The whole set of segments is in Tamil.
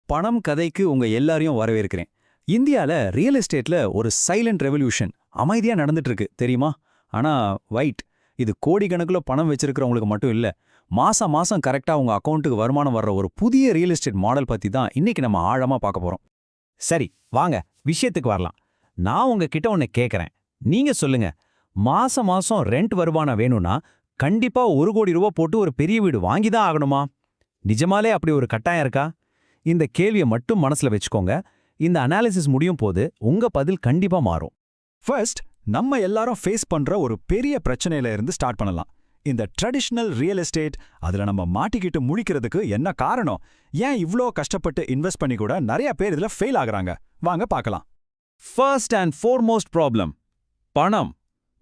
பணம் கதைக்கு உங்க எல்லாரையும் வரவேற்கிறேன். இந்தியால ரியல் எஸ்டேட்ல ஒரு சைலண்ட் ரெவல்யூஷன் அமைதியா நடந்துட்டு இருக்கு தெரியுமா? ஆனா வைட், இது கோடிக்கணக்கில் பணம் வச்சிருக்கிறவங்களுக்கு மட்டும் இல்ல. மாசம் மாசம் கரெக்டா உங்க அக்கௌண்ட்டுக்கு வருமானம் வர்ற ஒரு புதிய ரியல் எஸ்டேட் மாடல் பத்தி தான் இன்னைக்கு நம்ம ஆழமா பார்க்க போறோம். சரி, வாங்க விஷயத்துக்கு வரலாம். நான் உங்ககிட்ட ஒன்னு கேக்குறேன். நீங்க சொல்லுங்க, மாசம் மாசம் ரெண்ட் வருமானம் வேணும்னா கண்டிப்பா 1 கோடி ரூபாய் போட்டு ஒரு பெரிய வீடு வாங்கிதான் ஆகணுமா? நிஜமாலே அப்படி ஒரு கட்டாயம் இருக்கா? இந்த கேள்வியை மட்டும் மனசுல வச்சுக்கோங்க. இந்த அனாலிசிஸ் முடியும் போது உங்க பதில் கண்டிப்பா மாறும். ஃபர்ஸ்ட், நம்ம எல்லாரும் ஃபேஸ் பண்ற ஒரு பெரிய பிரச்சனையில இருந்து ஸ்டார்ட் பண்ணலாம். இந்த ட்ரெடிஷனல் ரியல் எஸ்டேட், அதுல நம்ம மாட்டிக்கிட்டு முழிக்கிறதுக்கு என்ன காரணம்? ஏன் இவ்ளோ கஷ்டப்பட்டு இன்வெஸ்ட் பண்ணி கூட நிறைய பேர் இதுல ஃபெயில் ஆகுறாங்க? வாங்க பார்க்கலாம். ஃபர்ஸ்ட் அண்ட் ஃபோர்மோஸ்ட் ப்ராப்ளம் பணம்.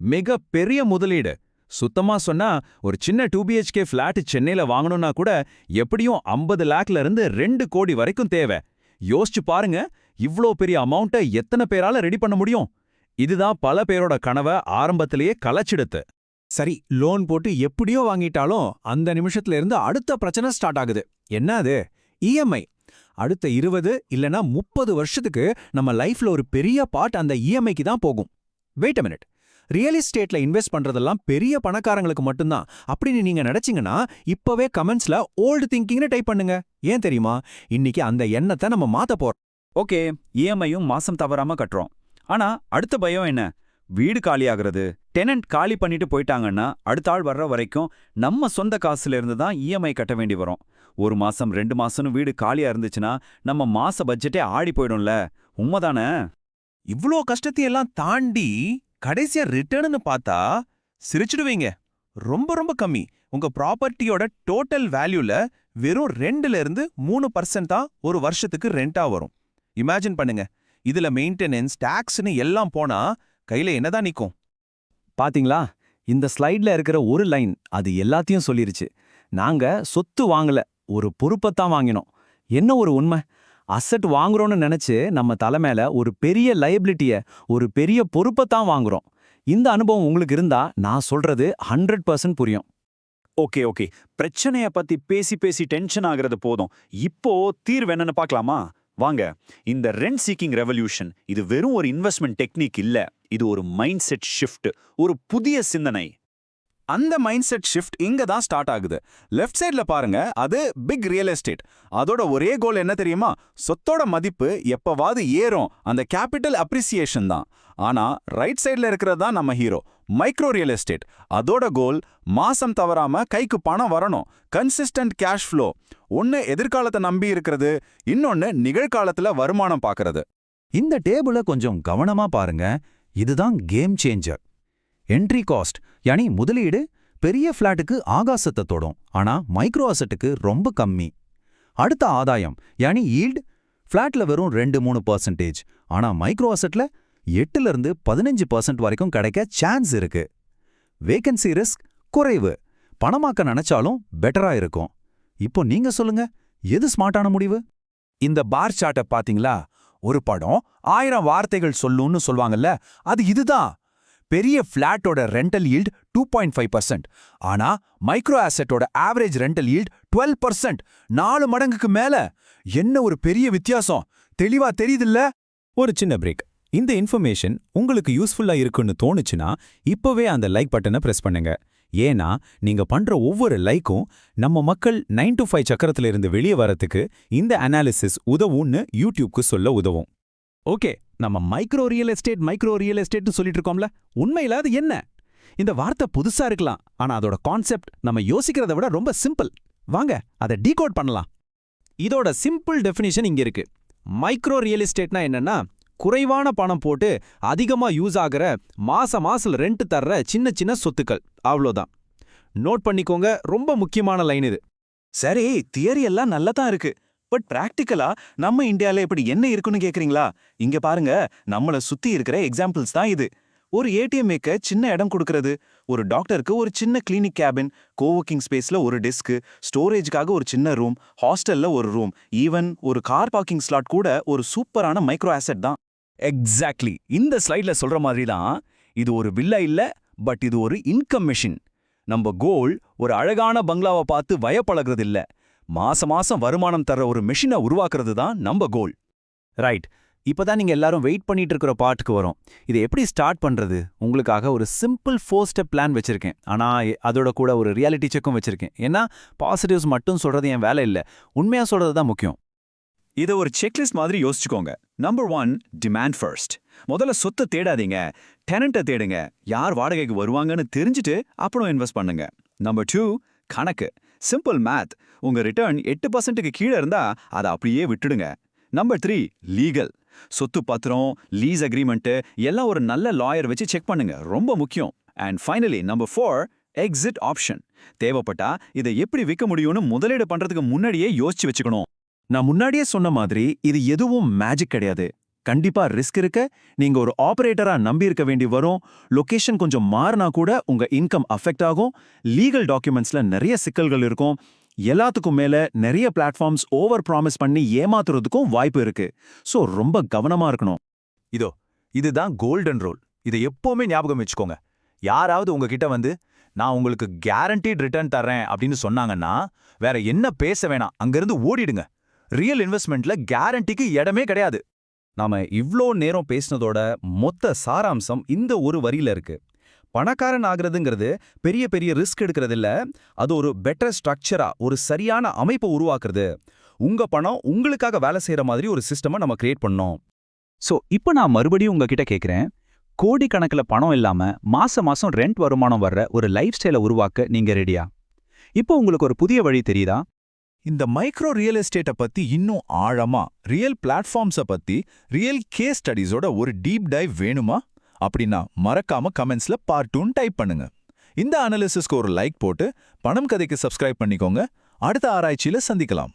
மிக பெரிய முதலீடு. சுத்தமா சொன்னா ஒரு சின்ன 2BHK ஃபிளாட் சென்னையில வாங்கணும்னா கூட எப்படியும் 50 லாக்ல இருந்து 2 கோடி வரைக்கும் தேவை. யோசிச்சு பாருங்க, இவ்ளோ பெரிய அமௌண்ட்டை எத்தனை பேரால ரெடி பண்ண முடியும்? இதுதான் பல பேரோட கனவை ஆரம்பத்திலேயே கலைச்சிடுத்து. சரி, லோன் போட்டு எப்படியோ வாங்கிட்டாலும் அந்த நிமிஷத்துல இருந்து அடுத்த பிரச்சனை ஸ்டார்ட் ஆகுது. என்ன அது? இஎம்ஐ. அடுத்த 20 இல்லனா 30 வருஷத்துக்கு நம்ம லைஃப்ல ஒரு பெரிய பார்ட் அந்த இஎம்ஐக்கு தான் போகும். வெயிட் அ மினிட், ரியல் எஸ்டேட்ல இன்வெஸ்ட் பண்றதெல்லாம் பெரிய பணக்காரங்களுக்கு மட்டும்தான் அப்படின்னு நீங்க நினைச்சீங்கன்னா இப்பவே கமெண்ட்ஸ்ல ஓல்டு திங்கிங்னு டைப் பண்ணுங்க. ஏன் தெரியுமா? இன்னைக்கு அந்த எண்ணத்தை நம்ம மாத்த போறோம். ஓகே, இஎம்ஐயும் மாசம் தவறாம கட்டுறோம். ஆனா அடுத்த பயம் என்ன? வீடு காலியாகிறது. டெனன்ட் காலி பண்ணிட்டு போயிட்டாங்கன்னா அடுத்த ஆள் வர்ற வரைக்கும் நம்ம சொந்த காசுல இருந்து தான் இஎம்ஐ கட்ட வேண்டி வரும். 1 மாசம் 2 மாசம்னு வீடு காலியா இருந்துச்சுன்னா நம்ம மாச பட்ஜெட்டே ஆடி போயிடும்ல. உண்மைதானே? இவ்ளோ கஷ்டத்தையெல்லாம் தாண்டி கடைசியா ரிட்டர்ன்னு பார்த்தா சிரிச்சிடுவீங்க. ரொம்ப ரொம்ப கம்மி. உங்க ப்ராப்பர்ட்டியோட டோட்டல் வேல்யூல வெறும் 2ல இருந்து 3% தான் ஒரு வருஷத்துக்கு ரெண்டா வரும். இமேஜின் பண்ணுங்க. இதுல மெயின்டெனன்ஸ், டாக்ஸ்னு எல்லாம் போனா கையில என்னதான் நிக்கும்? பாத்தீங்களா? இந்த ஸ்லைட்ல இருக்கிற ஒரு லைன் அது எல்லாத்தையும் சொல்லிருச்சு. நாங்க சொத்து வாங்கல, ஒரு பொறுப்பத்தான் வாங்கினோம். என்ன ஒரு உண்மை! அசெட் வாங்குறோம்னு நினைச்சு நம்ம தலைமையில ஒரு பெரிய லைபிலிட்டிய, ஒரு பெரிய பொறுப்பத்தான் வாங்குறோம். இந்த அனுபவம் உங்களுக்கு இருந்தா நான் சொல்றது 100% புரியும். ஓகே ஓகே, பிரச்சனைய பத்தி பேசி பேசி டென்ஷன் ஆகிறது போதும். இப்போ தீர்வு என்னன்னு பார்க்கலாமா? வாங்க. இந்த ரெண்ட் சீக்கிங் ரெவல்யூஷன் இது வெறும் ஒரு இன்வெஸ்ட்மெண்ட் டெக்னிக் இல்ல. இது ஒரு மைண்ட் செட் ஷிஃப்ட், ஒரு புதிய சிந்தனை. அந்த மைண்ட் செட் ஷிஃப்ட் இங்க தான் ஸ்டார்ட் ஆகுது. லெஃப்ட் சைட்ல பாருங்க, அது பிக் ரியல் எஸ்டேட். அதோட ஒரே கோல் என்ன தெரியுமா? சொத்தோட மதிப்பு எப்பவாவது ஏறும், அந்த கேபிட்டல் அப்ரிசியேஷன் தான். ஆனா ரைட் சைட்ல இருக்கிறது தான் நம்ம ஹீரோ, மைக்ரோ ரியல் எஸ்டேட். அதோட கோல் மாசம் தவறாம கைக்கு பணம் வரணும், கன்சிஸ்டன்ட் கேஷ் ஃப்ளோ. ஒன்னு எதிர்காலத்தை நம்பி இருக்கிறது, இன்னொன்னு நிகழ்காலத்துல வருமானம் பார்க்கறது. இந்த டேபிள கொஞ்சம் கவனமா பாருங்க. இதுதான் கேம் சேஞ்சர். என்ட்ரி காஸ்ட், யானி முதலீடு பெரிய ஃபிளாட்டுக்கு ஆகாசத்தை தொடும், ஆனா மைக்ரோ அசெட்டுக்கு ரொம்ப கம்மி. அடுத்த ஆதாயம், யானி ஈல்ட், ஃபிளாட்ல வெறும் 2-3%, ஆனா மைக்ரோ அசெட்ல 8ல இருந்து 15% வரைக்கும் கிடைக்க சான்ஸ் இருக்கு. வேகன்சி ரிஸ்க் குறைவு, பணமாக்க நினைச்சாலும் பெட்டரா இருக்கும். இப்போ நீங்க சொல்லுங்க, எது ஸ்மார்ட்டான முடிவு? இந்த பார் சார்ட்டை பாத்தீங்களா? ஒரு படம் 1000 வார்த்தைகள் சொல்லுன்னு சொல்வாங்கல்ல, அது இதுதான். பெரிய ஃபிளாட்டோட ரெண்டல் ஈல்ட் 2.5%, ஆனா மைக்ரோ ஆசெட்டோட ஆவரேஜ் ரெண்டல் ஈல்ட் 12%. 4 மடங்குக்கு மேல. என்ன ஒரு பெரிய வித்தியாசம்! தெளிவா தெரியுதுல்ல? ஒரு சின்ன பிரேக். இந்த இன்ஃபர்மேஷன் உங்களுக்கு யூஸ்ஃபுல்லா இருக்குன்னு தோணுச்சுன்னா இப்பவே அந்த லைக் பட்டனை பிரஸ் பண்ணுங்க. ஏன்னா நீங்க பண்ற ஒவ்வொரு லைக்கும் நம்ம மக்கள் 9 to 5 சக்கரத்துல இருந்து வெளியே வரத்துக்கு இந்த அனாலிசிஸ் உதவும்னு யூடியூப்க்கு சொல்ல உதவும். ஓகே, நம்ம மைக்ரோ ரியல் எஸ்டேட்னு சொல்லிட்டு இருக்கோம்ல, உண்மையில அது என்ன? இந்த வார்த்தை புதுசா இருக்கலாம், ஆனா அதோட கான்செப்ட் நம்ம யோசிக்கிறத விட ரொம்ப சிம்பிள். வாங்க அதை டீகோட் பண்ணலாம். இதோட சிம்பிள் டெஃபினிஷன் இங்க இருக்கு. மைக்ரோ ரியல் எஸ்டேட்னா என்னன்னா, குறைவான பணம் போட்டு அதிகமா யூஸ் ஆகிற, மாசம் ரெண்ட் தர்ற சின்ன சின்ன சொத்துக்கள், அவ்வளோதான். நோட் பண்ணிக்கோங்க, ரொம்ப முக்கியமான லைன் இது. சரி, தியரி எல்லாம் நல்லா தான் இருக்கு. பட் பிராக்டிக்கலா நம்ம இந்தியால இப்படி என்ன இருக்குன்னு கேக்குறீங்களா? இங்க பாருங்க, நம்மள சுத்தி இருக்கிற எக்ஸாம்பிள்ஸ் தான் இது. ஒரு ஏடிஎம் வைக்க சின்ன இடம் கொடுக்கறது, ஒரு டாக்டருக்கு ஒரு சின்ன கிளினிக் கேபின், கோவர்க்கிங் ஸ்பேஸ்ல ஒரு டெஸ்க், ஸ்டோரேஜ்க்காக ஒரு சின்ன ரூம், ஹாஸ்டல்ல ஒரு ரூம், ஈவன் ஒரு கார் பார்க்கிங் ஸ்லாட் கூட ஒரு சூப்பரான மைக்ரோ ஆசெட் தான். எக்ஸாக்ட்லி, இந்த ஸ்லைட்ல சொல்ற மாதிரி தான். இது ஒரு வில்லா இல்ல, பட் இது ஒரு இன்கம் மெஷின். நம்ம கோல் ஒரு அழகான பங்களாவை பார்த்து வயப்பழகிறது இல்ல, மாசம் வருமானம் தர ஒரு மெஷினை உருவாக்குறது தான் நம்ம கோல். ரைட். இப்பதான் நீங்க எல்லாரும் வெயிட் பண்ணிட்டு இருக்கிற பார்ட்டுக்கு வரோம். இதை எப்படி ஸ்டார்ட் பண்றது? உங்களுக்காக ஒரு சிம்பிள் 4 ஸ்டெப் பிளான் வச்சிருக்கேன். ஆனா அதோட கூட ஒரு ரியாலிட்டி செக்கும் வச்சிருக்கேன். ஏன்னா பாசிட்டிவ்ஸ் மட்டும் சொல்றது என் வேலை இல்ல, உண்மையா சொல்றது தான் முக்கியம். இதை ஒரு செக்லிஸ்ட் மாதிரி யோசிச்சுக்கோங்க. Number 1, demand first. முதல்ல சொத்தை தேடாதீங்க, டெனண்ட்டை தேடுங்க. யார் வாடகைக்கு வருவாங்கன்னு தெரிஞ்சுட்டு அப்புறம் இன்வெஸ்ட் பண்ணுங்க. நம்பர் 2, கணக்கு. Simple math. உங்க ரிட்டர்ன் 8%க்கு கீழே இருந்தா அதை அப்படியே விட்டுடுங்க. Number 3, legal. சொத்து பத்திரம், லீஸ் அக்ரிமெண்ட் எல்லாம் ஒரு நல்ல லாயர் வச்சு செக் பண்ணுங்க, ரொம்ப முக்கியம். And finally number 4, exit option. தேவைப்பட்டா இதை எப்படி விற்க முடியும்னு முதலீடு பண்றதுக்கு முன்னாடியே யோசிச்சு வச்சுக்கணும். நான் முன்னாடியே சொன்ன மாதிரி இது எதுவும் மேஜிக் கிடையாது. கண்டிப்பா ரிஸ்க் இருக்கு. நீங்க ஒரு ஆபரேட்டரா நம்பி இருக்க வேண்டி வரும். லொகேஷன் கொஞ்சம் மாறினா கூட உங்க இன்கம் அஃபெக்ட் ஆகும். லீகல் டாக்குமெண்ட்ஸ்ல நிறைய சிக்கல்கள் இருக்கும். எல்லாத்துக்கும் மேல நிறைய பிளாட்ஃபார்ம்ஸ் ஓவர் ப்ராமிஸ் பண்ணி ஏமாத்துறதுக்கும் வாய்ப்பு இருக்கு. சோ ரொம்ப கவனமா இருக்கணும். இதுதான் கோல்டன் ரூல். இதை எப்பவுமே ஞாபகம் வச்சுக்கோங்க. யாராவது உங்ககிட்ட வந்து நான் உங்களுக்கு கேரண்டீட் ரிட்டர்ன் தர்றேன் அப்படின்னு சொன்னாங்கன்னா வேற என்ன பேச வேணாம், அங்கிருந்து ஓடிடுங்க. ரியல் இன்வெஸ்ட்மெண்ட்ல கேரண்டிக்கு இடமே கிடையாது. நாம இவ்ளோ நேரம் பேசினதோட மொத்த சாராம்சம் இந்த ஒரு வரியில இருக்கு. பணக்காரன் ஆகிறதுங்கிறது பெரிய பெரிய ரிஸ்க் எடுக்கிறது இல்ல, அது ஒரு பெட்டர் ஸ்ட்ரக்சரா, ஒரு சரியான அமைப்பை உருவாக்குறது. உங்க பணம் உங்களுக்காக வேலை செய்யற மாதிரி ஒரு சிஸ்டமை நம்ம கிரியேட் பண்ணோம். சோ இப்போ நான் மறுபடியும் உங்ககிட்ட கேக்குறேன், கோடிக்கணக்கில் பணம் இல்லாம மாசம் ரெண்ட் வருமானம் வர்ற ஒரு லைஃப் ஸ்டைலை உருவாக்க நீங்க ரெடியா? இப்போ உங்களுக்கு ஒரு புதிய வழி தெரியுதா? இந்த மைக்ரோ ரியல் எஸ்டேட்டை பத்தி இன்னும் ஆழமா, ரியல் பிளாட்ஃபார்ம்ஸை பத்தி, ரியல் கேஸ் ஸ்டடீஸோட ஒரு டீப் டைவ் வேணுமா? அப்படின்னா மறக்காம கமெண்ட்ஸ்ல பார்ட் 2 டைப் பண்ணுங்க. இந்த அனாலிசிஸ்க்கு ஒரு லைக் போட்டு பணம் கதைக்கு சப்ஸ்கிரைப் பண்ணிக்கோங்க. அடுத்த ஆராய்ச்சியில சந்திக்கலாம்.